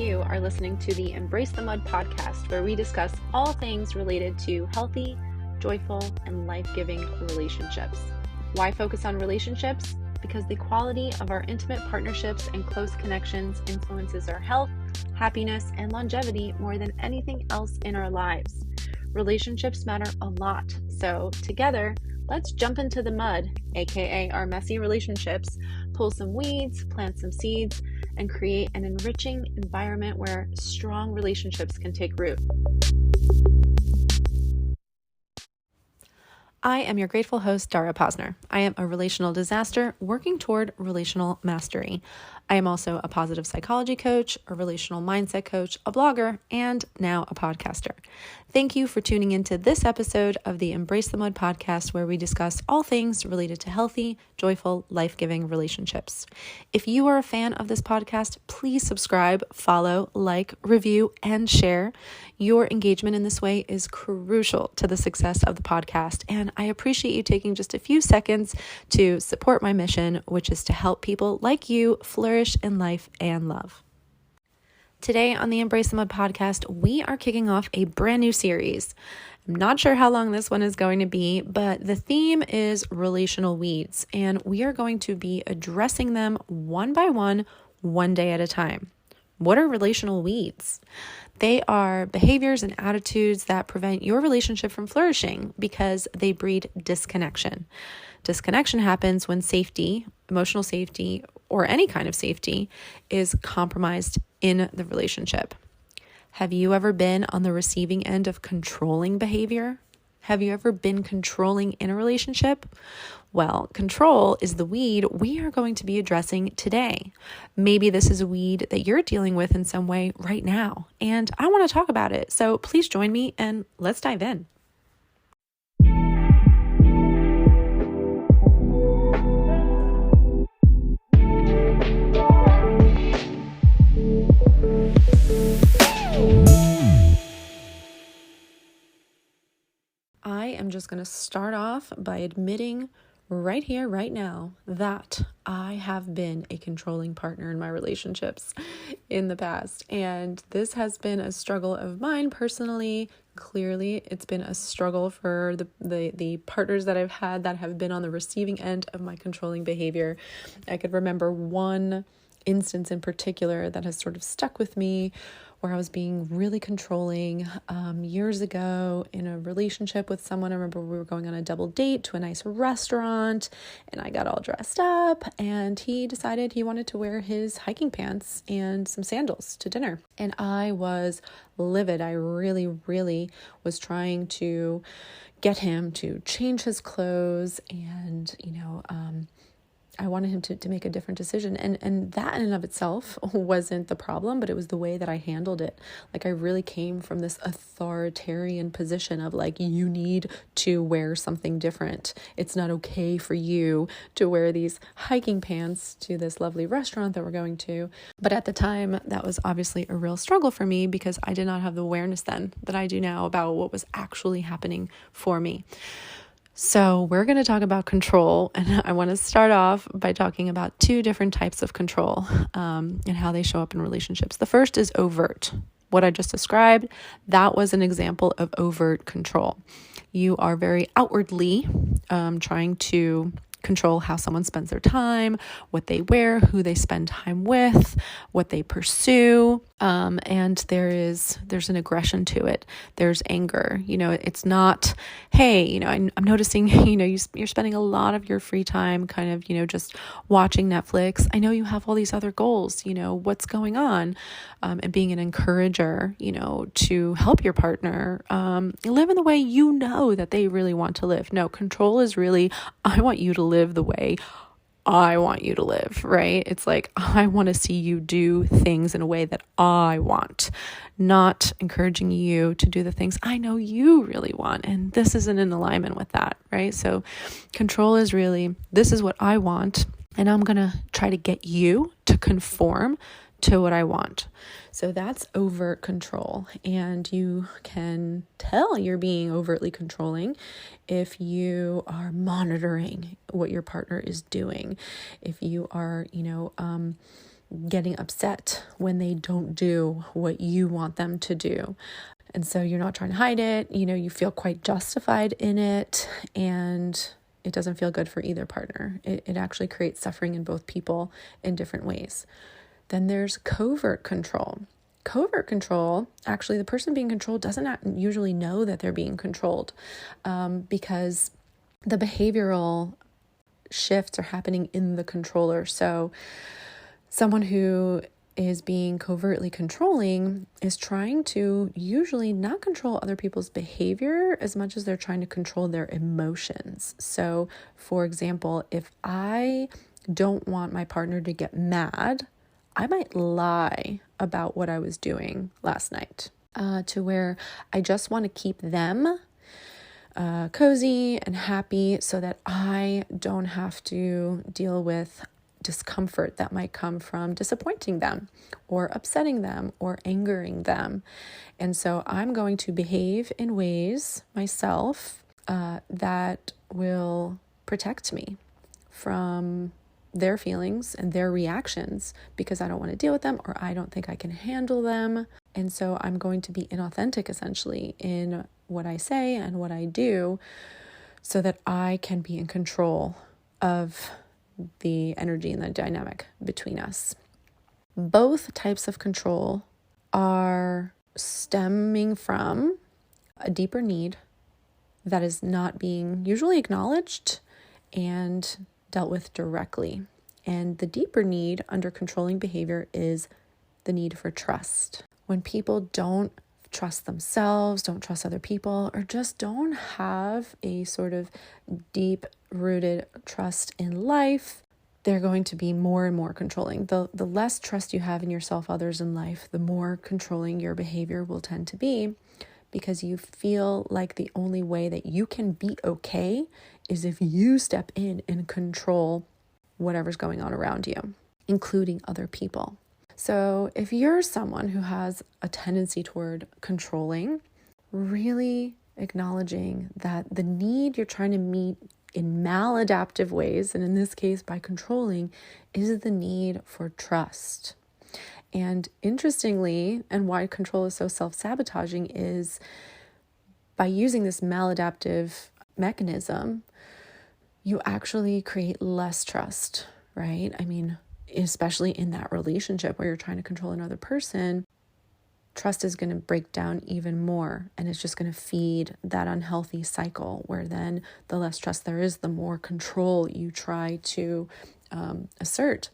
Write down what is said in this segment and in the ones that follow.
You are listening to the Embrace the Mud podcast, where we discuss all things related to healthy, joyful, and life-giving relationships. Why focus on relationships? Because the quality of our intimate partnerships and close connections influences our health, happiness, and longevity more than anything else in our lives. Relationships matter a lot, so together, let's jump into the mud, aka our messy relationships, pull some weeds, plant some seeds, and create an enriching environment where strong relationships can take root. I am your grateful host, Dara Posner. I am a relational disaster working toward relational mastery. I am also a positive psychology coach, a relational mindset coach, a blogger, and now a podcaster. Thank you for tuning into this episode of the Embrace the Mud podcast, where we discuss all things related to healthy, joyful, life-giving relationships. If you are a fan of this podcast, please subscribe, follow, like, review, and share. Your engagement in this way is crucial to the success of the podcast, and I appreciate you taking just a few seconds to support my mission, which is to help people like you flourish in life and love. Today on the Embrace the Mud podcast, we are kicking off a brand new series. I'm not sure how long this one is going to be, but the theme is relational weeds, and we are going to be addressing them one by one day at a time. What are relational weeds? They are behaviors and attitudes that prevent your relationship from flourishing because they breed disconnection. Disconnection happens when safety, emotional safety, or any kind of safety is compromised in the relationship. Have you ever been on the receiving end of controlling behavior? Have you ever been controlling in a relationship? Well, control is the weed we are going to be addressing today. Maybe this is a weed that you're dealing with in some way right now, and I want to talk about it. So please join me and let's dive in. I am just going to start off by admitting right here, right now, that I have been a controlling partner in my relationships in the past. And this has been a struggle of mine personally. Clearly, it's been a struggle for the partners that I've had that have been on the receiving end of my controlling behavior. I could remember one instance in particular that has sort of stuck with me, where I was being really controlling years ago in a relationship with someone. I remember we were going on a double date to a nice restaurant, and I got all dressed up, and he decided he wanted to wear his hiking pants and some sandals to dinner. And I was livid. I really, really was trying to get him to change his clothes, and, I wanted him to make a different decision. And that in and of itself wasn't the problem, but it was the way that I handled it. Like, I really came from this authoritarian position of like, you need to wear something different. It's not okay for you to wear these hiking pants to this lovely restaurant that we're going to. But at the time, that was obviously a real struggle for me because I did not have the awareness then that I do now about what was actually happening for me. So we're going to talk about control, and I want to start off by talking about two different types of control and how they show up in relationships. The first is overt. What I just described, that was an example of overt control. You are very outwardly trying to control how someone spends their time, what they wear, who they spend time with, what they pursue. And there's an aggression to it. There's anger. It's not, hey, I'm noticing, you're spending a lot of your free time kind of, just watching Netflix. I know you have all these other goals, what's going on? And being an encourager, to help your partner live in the way that they really want to live. No, control is really, I want you to live the way I want you to live, right? It's like, I want to see you do things in a way that I want, not encouraging you to do the things I know you really want. And this isn't in alignment with that, right? So control is really, this is what I want, and I'm going to try to get you to conform to what I want. So that's overt control. And you can tell you're being overtly controlling if you are monitoring what your partner is doing, if you are, getting upset when they don't do what you want them to do. And so you're not trying to hide it. You feel quite justified in it, and it doesn't feel good for either partner. It actually creates suffering in both people in different ways. Then there's covert control. Covert control, actually, the person being controlled doesn't usually know that they're being controlled, because the behavioral shifts are happening in the controller. So someone who is being covertly controlling is trying to usually not control other people's behavior as much as they're trying to control their emotions. So, for example, if I don't want my partner to get mad, I might lie about what I was doing last night, to where I just want to keep them cozy and happy so that I don't have to deal with discomfort that might come from disappointing them or upsetting them or angering them. And so I'm going to behave in ways myself that will protect me from their feelings and their reactions, because I don't want to deal with them or I don't think I can handle them. And so I'm going to be inauthentic essentially in what I say and what I do so that I can be in control of the energy and the dynamic between us. Both types of control are stemming from a deeper need that is not being usually acknowledged and dealt with directly. And the deeper need under controlling behavior is the need for trust. When people don't trust themselves, don't trust other people, or just don't have a sort of deep-rooted trust in life, they're going to be more and more controlling. The less trust you have in yourself, others, in life, the more controlling your behavior will tend to be, because you feel like the only way that you can be okay is if you step in and control whatever's going on around you, including other people. So if you're someone who has a tendency toward controlling, really acknowledging that the need you're trying to meet in maladaptive ways, and in this case by controlling, is the need for trust. And interestingly, and why control is so self-sabotaging, is by using this maladaptive mechanism, you actually create less trust, right? I mean, especially in that relationship where you're trying to control another person, trust is going to break down even more. And it's just going to feed that unhealthy cycle where then the less trust there is, the more control you try to assert.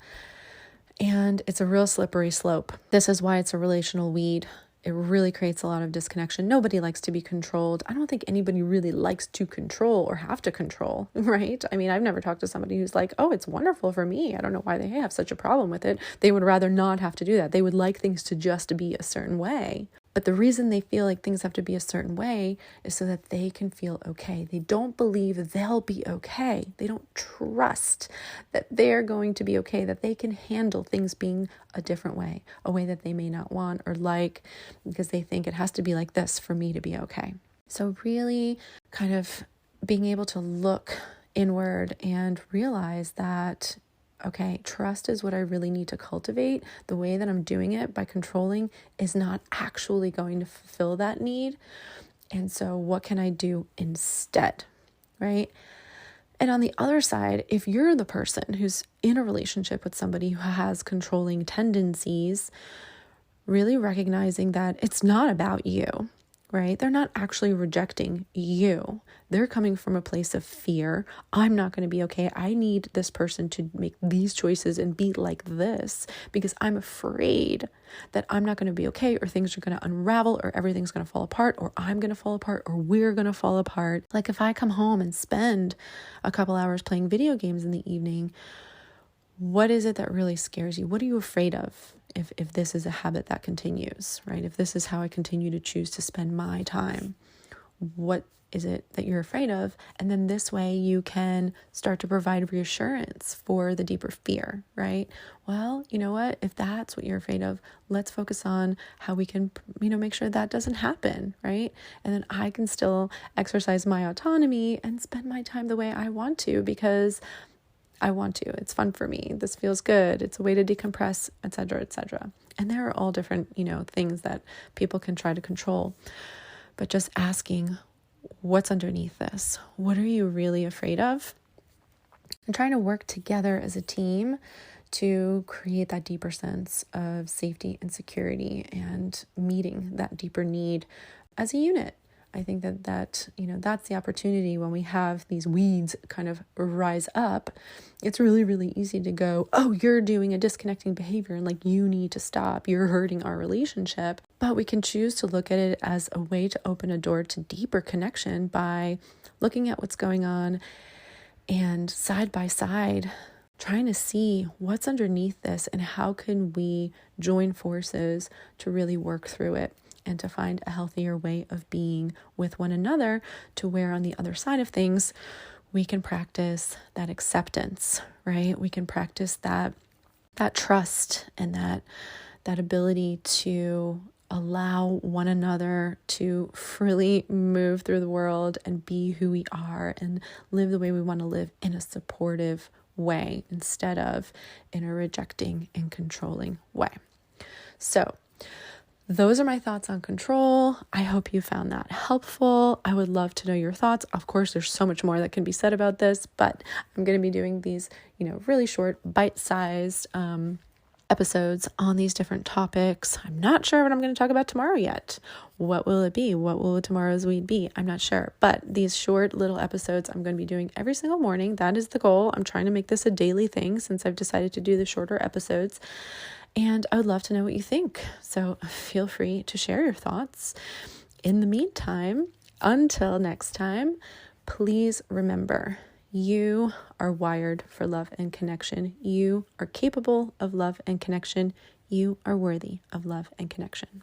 And it's a real slippery slope. This is why it's a relational weed. It really creates a lot of disconnection. Nobody likes to be controlled. I don't think anybody really likes to control or have to control, right? I mean, I've never talked to somebody who's like, oh, it's wonderful for me. I don't know why they have such a problem with it. They would rather not have to do that. They would like things to just be a certain way. But the reason they feel like things have to be a certain way is so that they can feel okay. They don't believe they'll be okay. They don't trust that they're going to be okay, that they can handle things being a different way, a way that they may not want or like, because they think it has to be like this for me to be okay. So really kind of being able to look inward and realize that, okay, trust is what I really need to cultivate. The way that I'm doing it by controlling is not actually going to fulfill that need. And so what can I do instead, right? And on the other side, if you're the person who's in a relationship with somebody who has controlling tendencies, really recognizing that it's not about you, right? They're not actually rejecting you. They're coming from a place of fear. I'm not going to be okay. I need this person to make these choices and be like this because I'm afraid that I'm not going to be okay, or things are going to unravel, or everything's going to fall apart, or I'm going to fall apart, or we're going to fall apart. Like if I come home and spend a couple hours playing video games in the evening, what is it that really scares you? What are you afraid of? If this is a habit that continues, right? If this is how I continue to choose to spend my time, what is it that you're afraid of? And then this way you can start to provide reassurance for the deeper fear, right? Well, you know what? If that's what you're afraid of, let's focus on how we can, make sure that doesn't happen, right? And then I can still exercise my autonomy and spend my time the way I want to, because I want to. It's fun for me. This feels good. It's a way to decompress, etc., etc. And there are all different, things that people can try to control. But just asking, what's underneath this? What are you really afraid of? And trying to work together as a team to create that deeper sense of safety and security and meeting that deeper need as a unit. I think that that's the opportunity when we have these weeds kind of rise up. It's really, really easy to go, oh, you're doing a disconnecting behavior and you need to stop. You're hurting our relationship. But we can choose to look at it as a way to open a door to deeper connection by looking at what's going on and side by side, trying to see what's underneath this and how can we join forces to really work through it and to find a healthier way of being with one another, to where on the other side of things, we can practice that acceptance, right? We can practice that trust and that ability to allow one another to freely move through the world and be who we are and live the way we want to live in a supportive way instead of in a rejecting and controlling way. So those are my thoughts on control. I hope you found that helpful. I would love to know your thoughts. Of course, there's so much more that can be said about this, but I'm going to be doing these, really short, bite-sized episodes on these different topics. I'm not sure what I'm going to talk about tomorrow yet. What will it be? What will tomorrow's weed be? I'm not sure. But these short little episodes I'm going to be doing every single morning. That is the goal. I'm trying to make this a daily thing since I've decided to do the shorter episodes. And I would love to know what you think. So feel free to share your thoughts. In the meantime, until next time, please remember, you are wired for love and connection. You are capable of love and connection. You are worthy of love and connection.